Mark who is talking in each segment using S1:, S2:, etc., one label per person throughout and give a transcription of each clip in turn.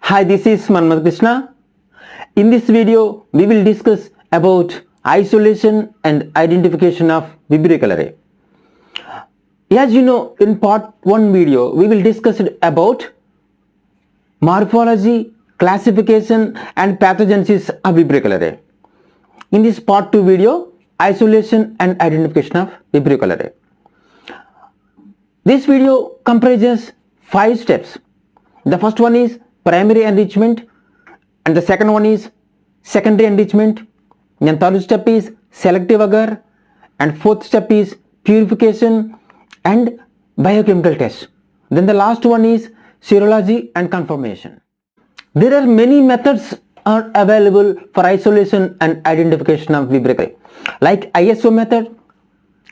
S1: Hi, this is Manmad Krishna. In this video, we will discuss about isolation and identification of Vibrio cholerae. As you know, in part 1 video, we will discuss about morphology, classification and pathogenesis of Vibrio cholerae. In this part 2 video, isolation and identification of Vibrio cholerae. This video comprises 5 steps. The first one is primary enrichment, and the second one is secondary enrichment, then third step is selective agar, and fourth step is purification and biochemical test. Then the last one is serology and confirmation. There are many methods are available for isolation and identification of Vibrio cholerae, like ISO method,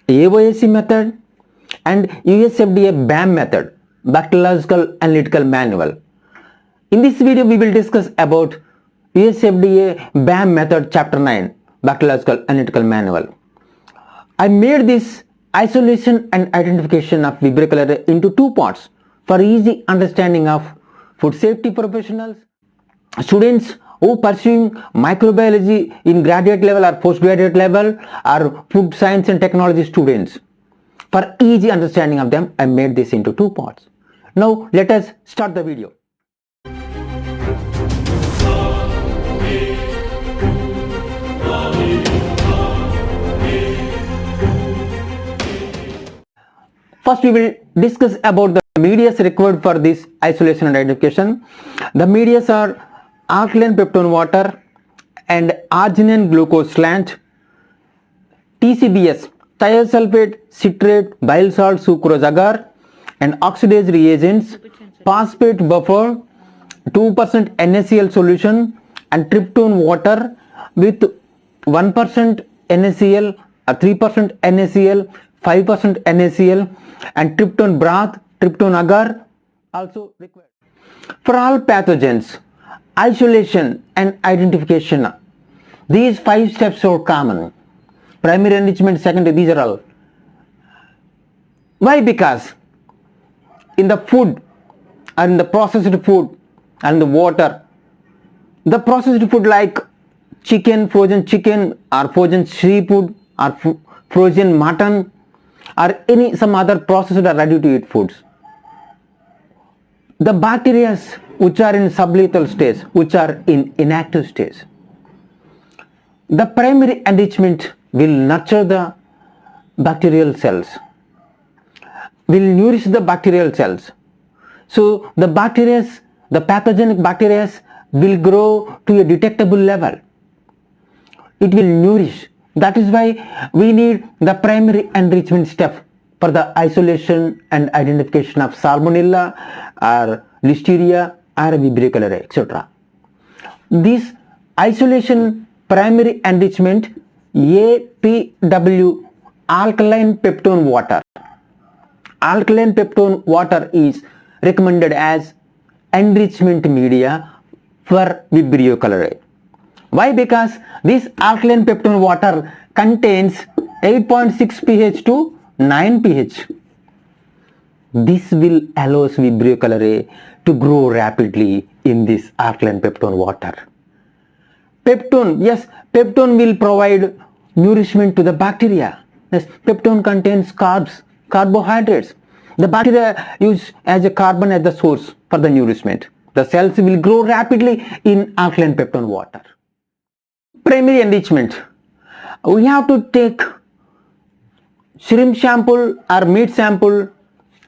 S1: AOAC method and USFDA BAM method, Bacteriological Analytical Manual. In this video, we will discuss about USFDA BAM method chapter 9, Bacteriological Analytical Manual. I made this isolation and identification of Vibrio cholerae into 2 parts for easy understanding of food safety professionals, students who pursuing microbiology in graduate level or postgraduate level, or food science and technology students. For easy understanding of them, I made this into 2 parts. Now let us start the video. First, we will discuss about the medias required for this isolation and identification. The medias are alkaline peptone water and arginine glucose slant, TCBS, thiosulfate, citrate, bile salt, sucrose agar, and oxidase reagents, phosphate buffer, 2% NaCl solution, and tryptone water with 1% NaCl, 3% NaCl, 5% NaCl, and tryptone broth, tryptone agar also required. For all pathogens, isolation and identification, these 5 steps are common. Primary enrichment, secondary, these are all. Why? Because in the food or in the processed food and the water, the processed food like chicken, frozen chicken or frozen seafood or frozen mutton or some other processed or ready to eat foods, the bacteria which are in sublethal stage, which are in inactive stage, the primary enrichment will nurture the bacterial cells, will nourish the bacterial cells. So the bacteria, the pathogenic bacteria will grow to a detectable level. It will nourish. That is why we need the primary enrichment step for the isolation and identification of Salmonella or Listeria or Vibrio cholerae, etc. This isolation primary enrichment, APW, alkaline peptone water. Alkaline peptone water is recommended as enrichment media for Vibrio cholerae. Why? Because this alkaline peptone water contains 8.6 pH to 9 pH. This will allow Vibrio cholerae to grow rapidly in this alkaline peptone water. Peptone, yes, peptone will provide nourishment to the bacteria. Yes, peptone contains carbs, carbohydrates. The bacteria use as a carbon as the source for the nourishment. The cells will grow rapidly in alkaline peptone water. Primary enrichment. We have to take shrimp sample or meat sample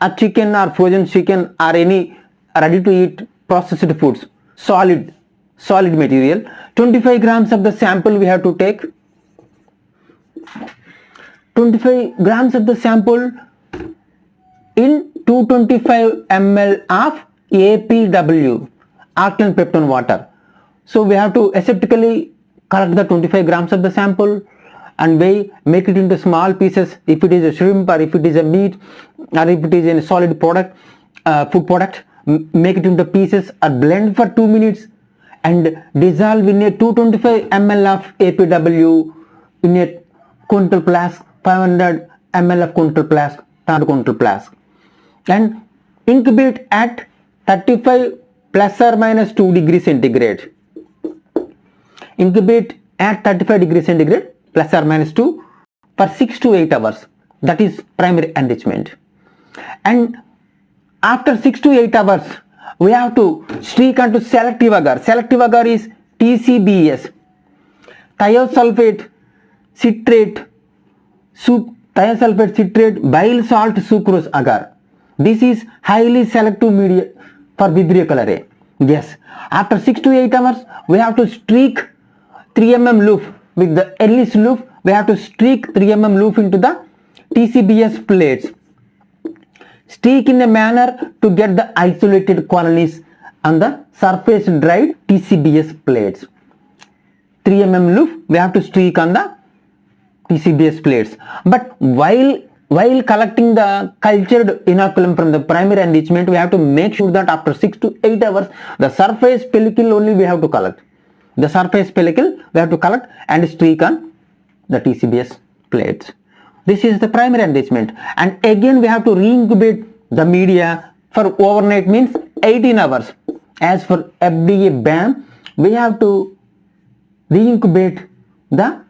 S1: or chicken or frozen chicken or any ready to eat processed foods, solid material. 25 grams of the sample we have to take. 25 grams of the sample in 225 ml of APW, alkaline peptone water. So we have to aseptically collect the 25 grams of the sample and make it into small pieces. If it is a shrimp or if it is a meat or if it is a solid product, food product, make it into pieces or blend for 2 minutes and dissolve in a 225 ml of APW in a conical flask, 500 ml of conical flask, third conical flask, and incubate at 35 plus or minus 2 degrees centigrade. Incubate at 35 degrees centigrade plus or minus 2 for 6 to 8 hours. That is primary enrichment. And after 6 to 8 hours, we have to streak onto selective agar. Selective agar is TCBS, thiosulfate citrate, bile salt sucrose agar. This is highly selective media for Vibrio cholerae. Yes, after 6 to 8 hours, we have to streak 3 mm loop with the Ellis loop. We have to streak 3 mm loop into the TCBS plates. Streak in a manner to get the isolated colonies on the surface dried TCBS plates. 3 mm loop we have to streak on the TCBS plates. But while collecting the cultured inoculum from the primary enrichment, we have to make sure that after 6 to 8 hours, the surface pellicle only we have to collect. The surface pellicle we have to collect and streak on the TCBS plates. This is the primary enrichment. And again we have to re-incubate the media for overnight, means 18 hours. As for FDA BAM, we have to re-incubate the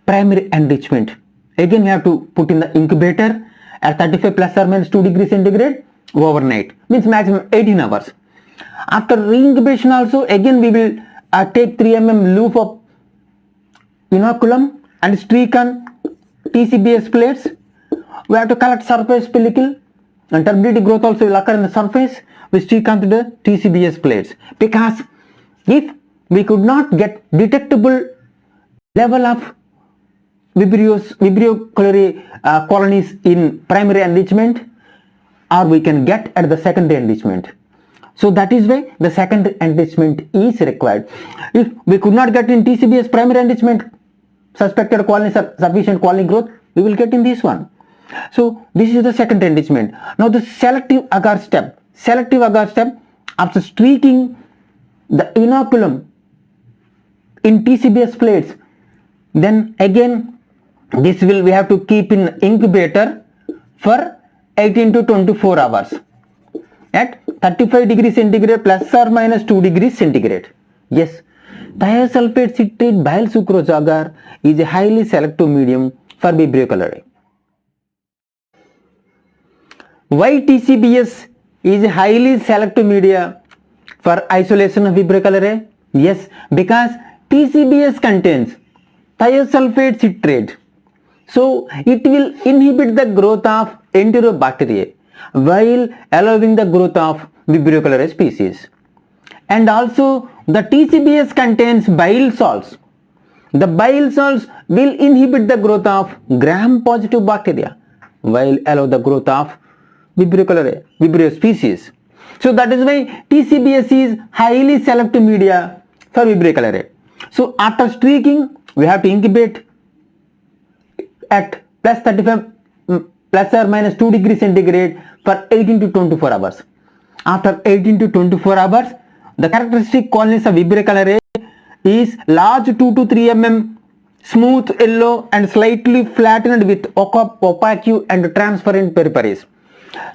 S1: primary enrichment. Again we have to put in the incubator at 35 plus or minus 2 degrees centigrade overnight, means maximum 18 hours. After re-incubation also, again we will take 3 mm loop of inoculum and streak on TCBS plates. We have to collect surface pellicle and turbidity growth also will occur in the surface. We streak onto the TCBS plates, because if we could not get detectable level of Vibrio cholerae colonies in primary enrichment, or we can get at the secondary enrichment. So that is why the secondary enrichment is required. If we could not get in TCBS primary enrichment, suspected colonies or sufficient colony growth, we will get in this one. So this is the secondary enrichment. Now the selective agar step. Selective agar step, after streaking the inoculum in TCBS plates, then again this will we have to keep in incubator for 18 to 24 hours at 35 degrees centigrade plus or minus 2 degrees centigrade. Yes, thiosulfate citrate bile sucrose agar is a highly selective medium for Vibrio cholerae. Why TCBS is a highly selective media for isolation of Vibrio cholerae? Yes, because TCBS contains thiosulfate citrate. So it will inhibit the growth of Enterobacteriaceae while allowing the growth of Vibrio cholerae species. And also the TCBS contains bile salts. The bile salts will inhibit the growth of gram-positive bacteria while allow the growth of Vibrio cholerae, Vibrio species. So that is why TCBS is highly selective media for Vibrio cholerae. So after streaking, we have to incubate at plus 35 plus or minus 2 degrees centigrade for 18 to 24 hours. After 18 to 24 hours, the characteristic colonies of Vibrio cholerae is large 2 to 3 mm, smooth yellow and slightly flattened with opaque and transparent peripheries.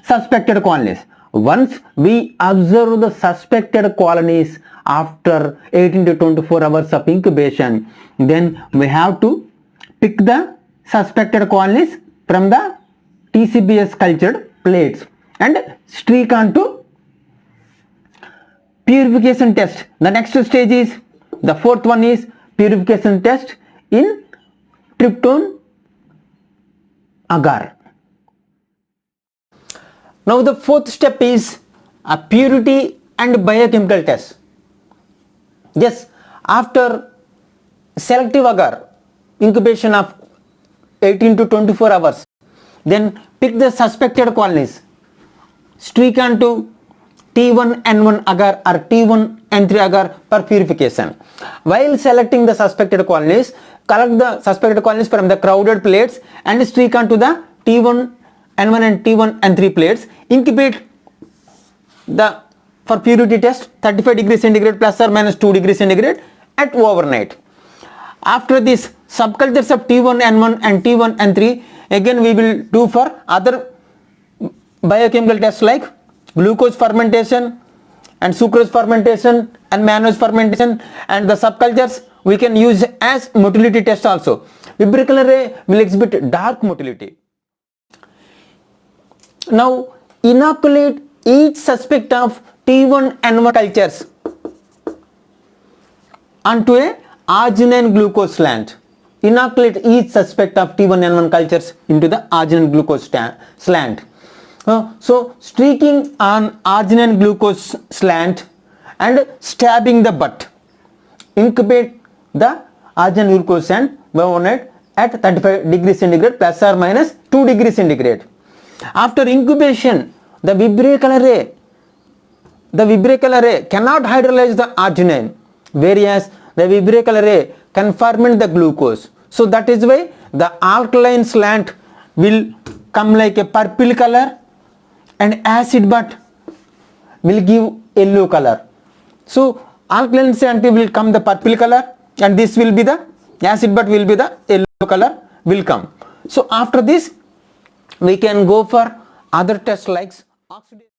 S1: Suspected colonies. Once we observe the suspected colonies after 18 to 24 hours of incubation, then we have to pick the suspected colonies from the TCBS cultured plates and streak onto purification test. The next stage is, the fourth one is purification test in tryptone agar. Now the fourth step is a purity and biochemical test. Yes, after selective agar incubation of 18 to 24 hours, then pick the suspected colonies, streak onto T1N1 agar or T1N3 agar for purification. While selecting the suspected colonies, collect the suspected colonies from the crowded plates and streak onto the T1N1 and T1N3 plates. Incubate the for purity test 35 degrees centigrade plus or minus 2 degrees centigrade at overnight. After this, subcultures of T1N1 and T1N3 again we will do for other biochemical tests like glucose fermentation and sucrose fermentation and mannose fermentation, and the subcultures we can use as motility test also. Vibrio color A will exhibit dark motility. Now inoculate each suspect of T1 N1 cultures onto a arginine glucose slant. Inoculate each suspect of T1 N1 cultures into the arginine glucose slant. So streaking on arginine glucose slant and stabbing the butt. Incubate the arginine glucose slant at 35 degrees centigrade plus or minus 2 degrees centigrade. After incubation, the Vibrio color A cannot hydrolyze the arginine, whereas the Vibrio color A can ferment the glucose. So that is why the alkaline slant will come like a purple color and acid butt will give yellow color. So alkaline slant will come the purple color and this will be the acid butt will be the yellow color will come. So after this we can go for other tests like oxidase.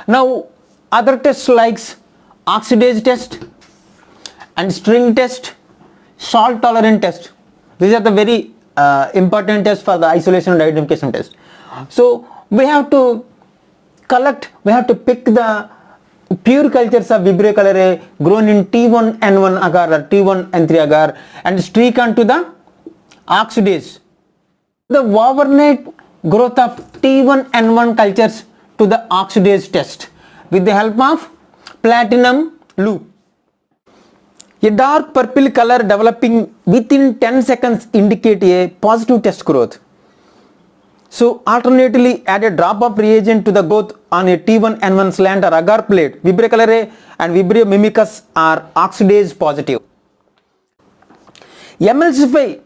S1: Now other tests like oxidase test and string test, salt tolerant test. These are the very important tests for the isolation and identification test. So we have to pick the pure cultures of Vibrio color A grown in T1 N1 agar or T1 N3 agar and streak onto the oxidase. The overnight growth of T1 N1 cultures to the oxidase test with the help of platinum loop. A dark purple color developing within 10 seconds indicate a positive test growth. So alternately add a drop of reagent to the growth on a T1 N1 slant or agar plate. Vibrio color A and Vibrio mimicus are oxidase positive. Emulsify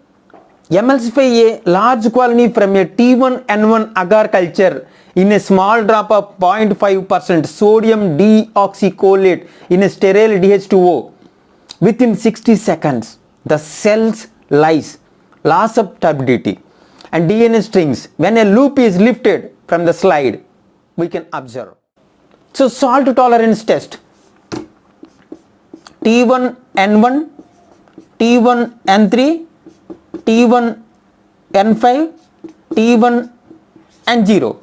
S1: a large colony from a T1 N1 agar culture in a small drop of 0.5% sodium deoxycholate in a sterile DH2O. Within 60 seconds, the cells loss of turbidity and DNA strings. When a loop is lifted from the slide, we can observe. So salt tolerance test. T1 N1, T1 N3, T1 N5, T1 N0.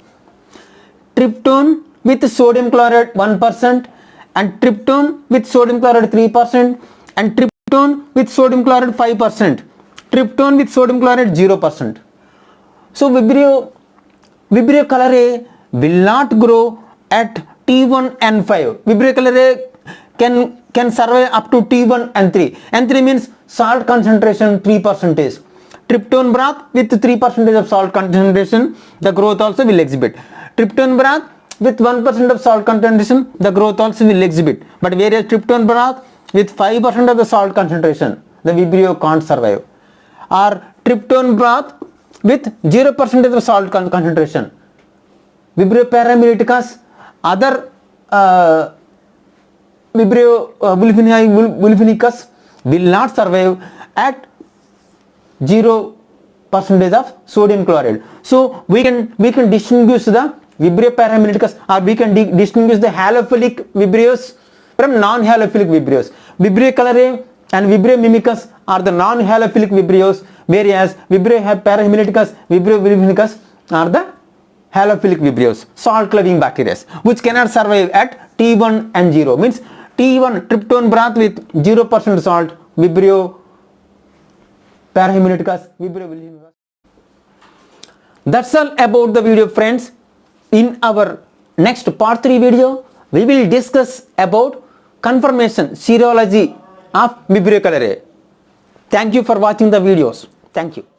S1: Tryptone with sodium chloride 1% and tryptone with sodium chloride 3% and tryptone with sodium chloride 5%. Tryptone with sodium chloride 0%. So Vibrio color A will not grow at T1 N5. Vibrio color A can survive up to T1 N3. N3 means salt concentration 3%. Tryptone broth with 3% of salt concentration, the growth also will exhibit. Tryptone broth with 1% of salt concentration, the growth also will exhibit. But whereas tryptone broth with 5% of the salt concentration, the Vibrio can't survive. Or tryptone broth with 0% of the salt concentration. Vibrio paramyreticus, other Vibrio vulfinicus will not survive at 0% of sodium chloride. So we can distinguish the Vibrio paramyreticus, or we can distinguish the halophilic Vibrios from non-halophilic Vibrios. Vibrio color A and Vibrio mimicus are the non-halophilic Vibrios, whereas Vibrio paramyreticus, Vibrio vulfinicus are the halophilic Vibrios, salt-loving bacteria, which cannot survive at T1 and 0. Means T1 tryptone broth with 0% salt, Vibrio paramyreticus, Vibrio vulfinicus. That's all about the video, friends. In our next part 3 video, we will discuss about confirmation serology of Vibrio color A. Thank you for watching the videos. Thank you.